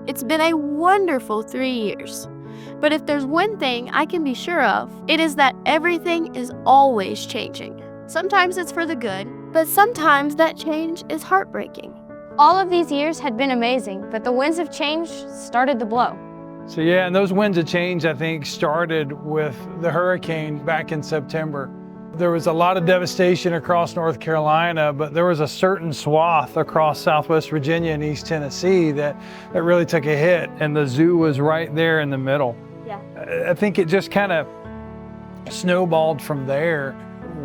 It's been a wonderful 3 years. But if there's one thing I can be sure of, it is that everything is always changing. Sometimes it's for the good, but sometimes that change is heartbreaking. All of these years had been amazing, but the winds of change started to blow. So yeah, and those winds of change, I think, started with the hurricane back in September. There was a lot of devastation across North Carolina, but there was a certain swath across Southwest Virginia and East Tennessee that really took a hit, and the zoo was right there in the middle. Yeah. I think it just kind of snowballed from there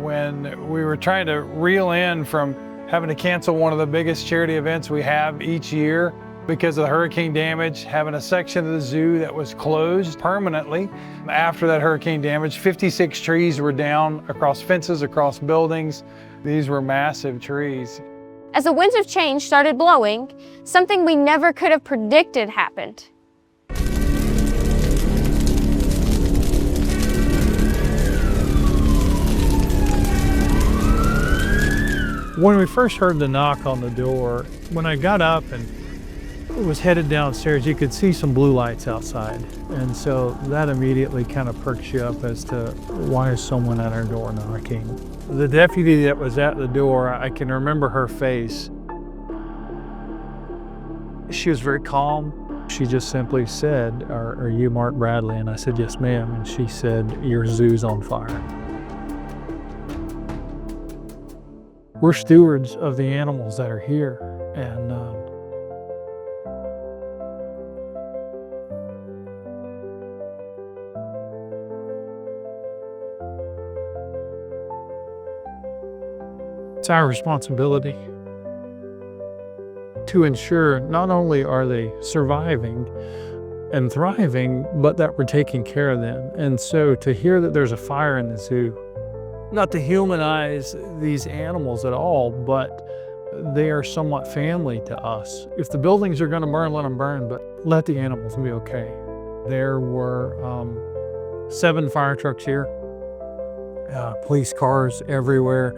when we were trying to reel in from having to cancel one of the biggest charity events we have each year because of the hurricane damage, having a section of the zoo that was closed permanently. After that hurricane damage, 56 trees were down across fences, across buildings. These were massive trees. As the winds of change started blowing, something we never could have predicted happened. When we first heard the knock on the door, when I got up and was headed downstairs, you could see some blue lights outside. And so that immediately kind of perks you up as to why is someone at our door knocking. The deputy that was at the door, I can remember her face. She was very calm. She just simply said, are you Mark Bradley? And I said, yes, ma'am. And she said, your zoo's on fire. We're stewards of the animals that are here. And it's our responsibility to ensure not only are they surviving and thriving, but that we're taking care of them. And so to hear that there's a fire in the zoo, not to humanize these animals at all, but they are somewhat family to us. If the buildings are gonna burn, let them burn, but let the animals be okay. There were 7 fire trucks here, police cars everywhere.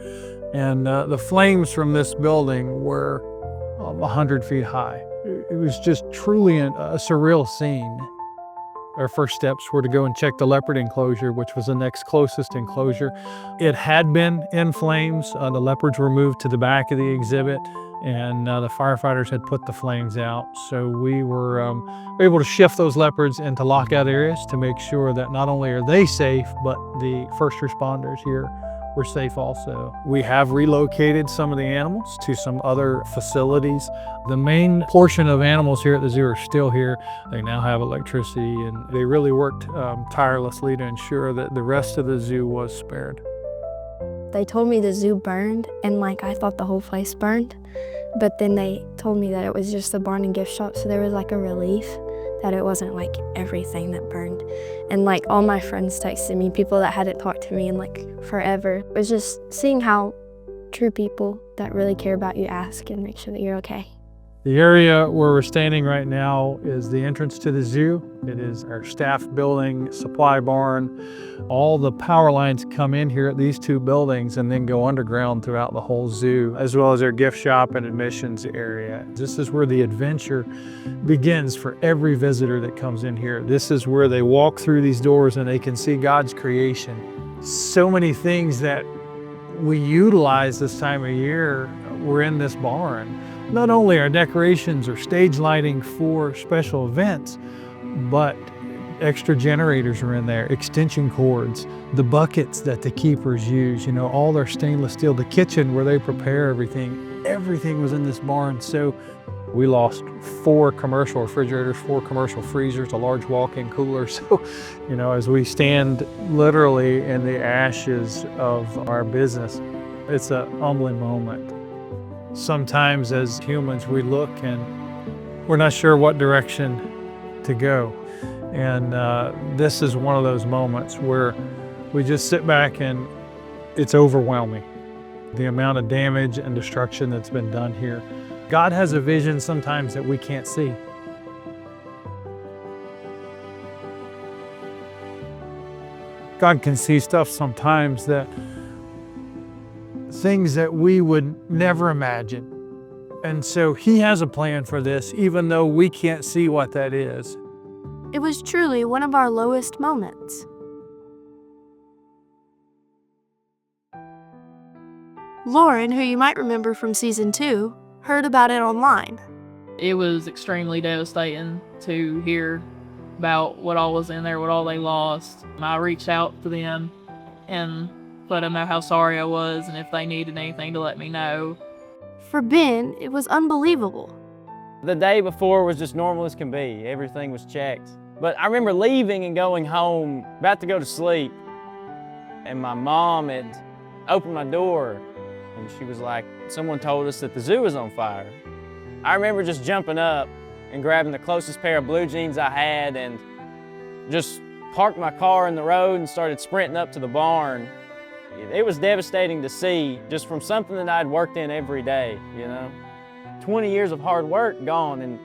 And the flames from this building were 100 feet high. It was just truly a surreal scene. Our first steps were to go and check the leopard enclosure, which was the next closest enclosure. It had been in flames. The leopards were moved to the back of the exhibit, and the firefighters had put the flames out. So we were able to shift those leopards into lockout areas to make sure that not only are they safe, but the first responders here were safe also. We have relocated some of the animals to some other facilities. The main portion of animals here at the zoo are still here. They now have electricity, and they really worked tirelessly to ensure that the rest of the zoo was spared. They told me the zoo burned, and I thought the whole place burned. But then they told me that it was just the barn and gift shop, so there was a relief that it wasn't everything that burned. And all my friends texted me, people that hadn't talked to me in forever. It was just seeing how true people that really care about you ask and make sure that you're okay. The area where we're standing right now is the entrance to the zoo. It is our staff building, supply barn. All the power lines come in here at these 2 buildings and then go underground throughout the whole zoo, as well as our gift shop and admissions area. This is where the adventure begins for every visitor that comes in here. This is where they walk through these doors and they can see God's creation. So many things that we utilize this time of year were in this barn. Not only are decorations or stage lighting for special events, but extra generators are in there, extension cords, the buckets that the keepers use, all their stainless steel, the kitchen where they prepare everything. Everything was in this barn. So we lost 4 commercial refrigerators, 4 commercial freezers, a large walk-in cooler. So, as we stand literally in the ashes of our business, it's a humbling moment. Sometimes as humans, we look and we're not sure what direction to go. And this is one of those moments where we just sit back and it's overwhelming. The amount of damage and destruction that's been done here. God has a vision sometimes that we can't see. God can see stuff sometimes that things that we would never imagine. And so he has a plan for this, even though we can't see what that is. It was truly one of our lowest moments. Lauren, who you might remember from season 2, heard about it online. It was extremely devastating to hear about what all was in there, what all they lost. I reached out to them and let them know how sorry I was and if they needed anything to let me know. For Ben, it was unbelievable. The day before was just normal as can be. Everything was checked. But I remember leaving and going home, about to go to sleep, and my mom had opened my door and she was like, someone told us that the zoo was on fire. I remember just jumping up and grabbing the closest pair of blue jeans I had and just parked my car in the road and started sprinting up to the barn. It was devastating to see, just from something that I'd worked in every day, you know. 20 years of hard work gone in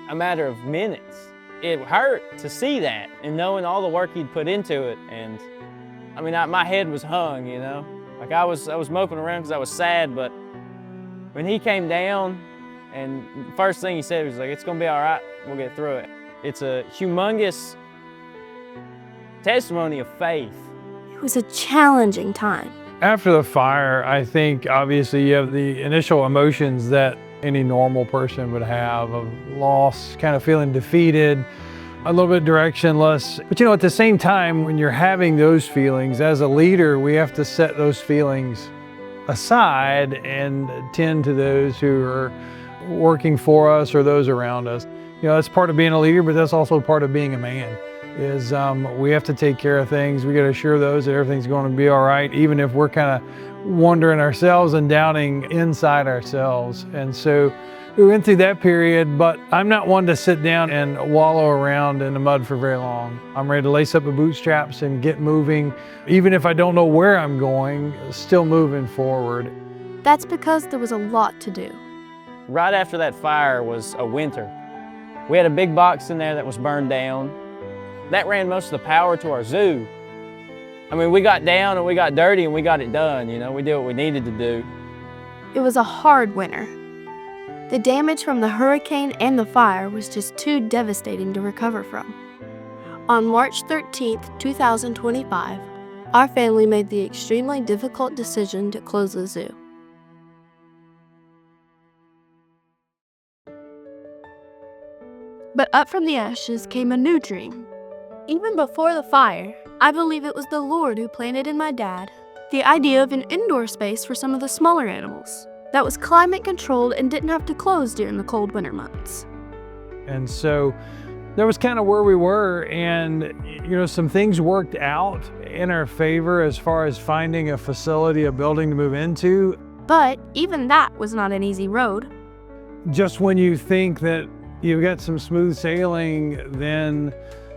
a matter of minutes. It hurt to see that and knowing all the work he'd put into it. And I mean, my head was hung, you know. Like I was moping around because I was sad, but when he came down and the first thing he said was like, it's gonna be all right, we'll get through it. It's a humongous testimony of faith. It was a challenging time. After the fire, I think obviously you have the initial emotions that any normal person would have of loss, kind of feeling defeated, a little bit directionless. But you know, at the same time, when you're having those feelings, as a leader, we have to set those feelings aside and tend to those who are working for us or those around us. You know, that's part of being a leader, but that's also part of being a man. Is we have to take care of things. We got to assure those that everything's going to be all right, even if we're kind of wondering ourselves and doubting inside ourselves. And so we went through that period, but I'm not one to sit down and wallow around in the mud for very long. I'm ready to lace up the bootstraps and get moving, even if I don't know where I'm going, still moving forward. That's because there was a lot to do. Right after that fire was a winter. We had a big box in there that was burned down. That ran most of the power to our zoo. I mean, we got down and we got dirty and we got it done, you know, we did what we needed to do. It was a hard winter. The damage from the hurricane and the fire was just too devastating to recover from. On March 13th, 2025, our family made the extremely difficult decision to close the zoo. But up from the ashes came a new dream. Even before the fire, I believe it was the Lord who planted in my dad the idea of an indoor space for some of the smaller animals that was climate controlled and didn't have to close during the cold winter months. And so that was kind of where we were, and you know, some things worked out in our favor as far as finding a facility, a building to move into. But even that was not an easy road. Just when you think that you've got some smooth sailing, then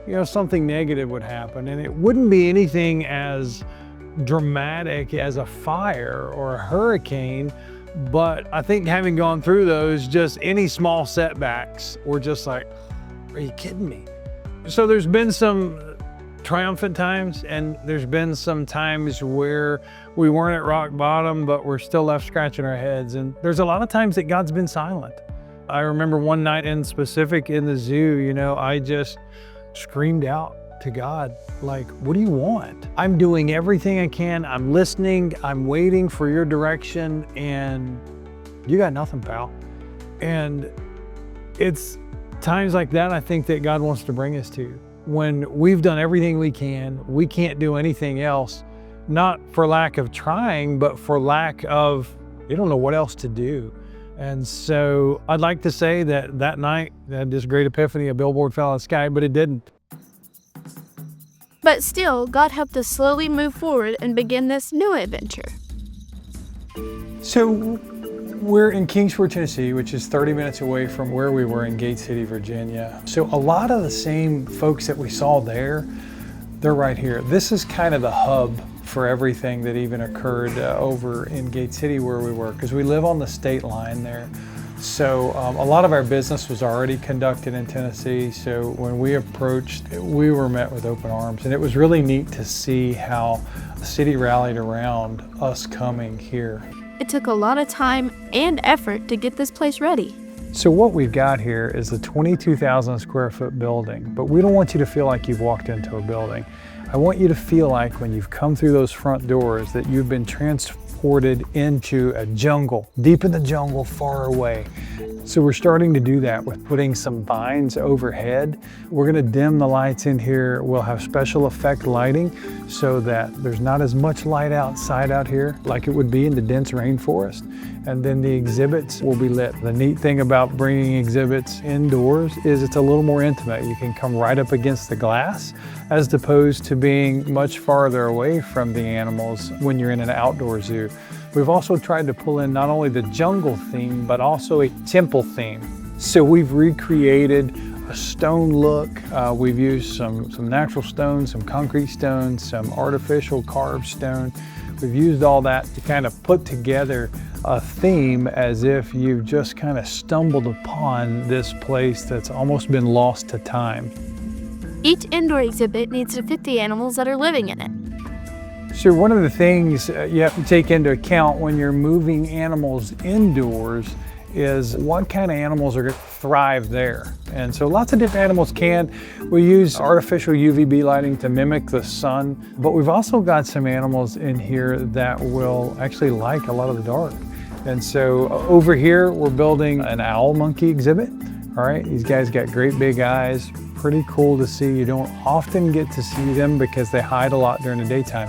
you know, something negative would happen, and it wouldn't be anything as dramatic as a fire or a hurricane, but I think having gone through those, just any small setbacks were just like, are you kidding me? So there's been some triumphant times, and there's been some times where we weren't at rock bottom, but we're still left scratching our heads, and there's a lot of times that God's been silent. I remember one night in specific in the zoo, you know, I just screamed out to God, like, what do you want? I'm doing everything I can. I'm listening. I'm waiting for your direction, and you got nothing, pal. And it's times like that I think that God wants to bring us to. When we've done everything we can't do anything else, not for lack of trying, but for lack of, we don't know what else to do. And so I'd like to say that that night, I had this great epiphany, a billboard fell out of the sky, but it didn't. But still, God helped us slowly move forward and begin this new adventure. So we're in Kingsport, Tennessee, which is 30 minutes away from where we were in Gate City, Virginia. So a lot of the same folks that we saw there, they're right here. This is kind of the hub for everything that even occurred over in Gate City where we were, because we live on the state line there. So a lot of our business was already conducted in Tennessee. So when we approached, we were met with open arms, and it was really neat to see how the city rallied around us coming here. It took a lot of time and effort to get this place ready. So what we've got here is a 22,000 square foot building, but we don't want you to feel like you've walked into a building. I want you to feel like when you've come through those front doors that you've been transported into a jungle, deep in the jungle, far away. So we're starting to do that with putting some vines overhead. We're gonna dim the lights in here. We'll have special effect lighting so that there's not as much light outside out here like it would be in the dense rainforest. And then the exhibits will be lit. The neat thing about bringing exhibits indoors is it's a little more intimate. You can come right up against the glass as opposed to being much farther away from the animals when you're in an outdoor zoo. We've also tried to pull in not only the jungle theme, but also a temple theme. So we've recreated a stone look. We've used some natural stones, some concrete stones, some artificial carved stone. We've used all that to kind of put together a theme as if you've just kind of stumbled upon this place that's almost been lost to time. Each indoor exhibit needs to fit the animals that are living in it. So one of the things you have to take into account when you're moving animals indoors is what kind of animals are going to thrive there. And so lots of different animals can. We use artificial UVB lighting to mimic the sun, but we've also got some animals in here that will actually like a lot of the dark. And so over here, we're building an owl monkey exhibit. All right, these guys got great big eyes, pretty cool to see. You don't often get to see them because they hide a lot during the daytime.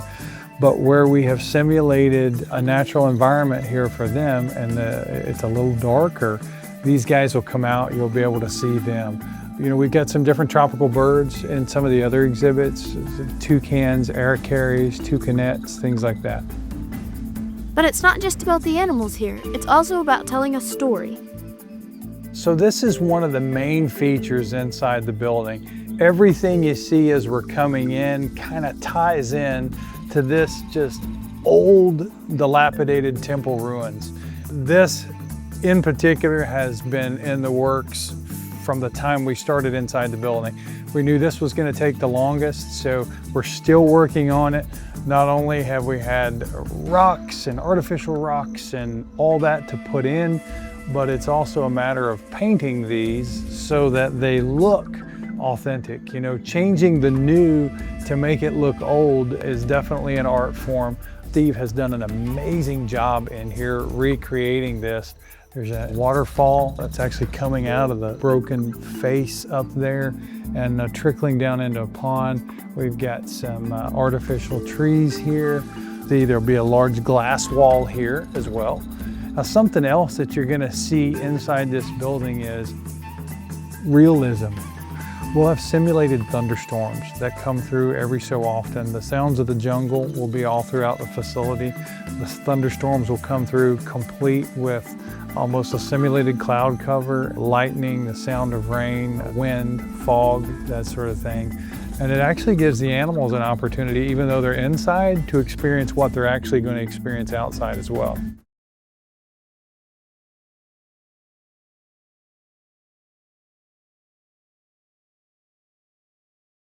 But where we have simulated a natural environment here for them and it's a little darker, these guys will come out, you'll be able to see them. You know, we've got some different tropical birds in some of the other exhibits, toucans, aracaris, toucanettes, things like that. But it's not just about the animals here, it's also about telling a story. So this is one of the main features inside the building. Everything you see as we're coming in kind of ties in to this just old, dilapidated temple ruins. This in particular has been in the works from the time we started inside the building. We knew this was going to take the longest, so we're still working on it. Not only have we had rocks and artificial rocks and all that to put in, but it's also a matter of painting these so that they look authentic. You know, changing the new to make it look old is definitely an art form. Steve has done an amazing job in here recreating this. There's a waterfall that's actually coming out of the broken face up there and trickling down into a pond. We've got some artificial trees here. See, there'll be a large glass wall here as well. Now, something else that you're gonna see inside this building is realism. We'll have simulated thunderstorms that come through every so often. The sounds of the jungle will be all throughout the facility. The thunderstorms will come through complete with almost a simulated cloud cover, lightning, the sound of rain, wind, fog, that sort of thing. And it actually gives the animals an opportunity, even though they're inside, to experience what they're actually going to experience outside as well.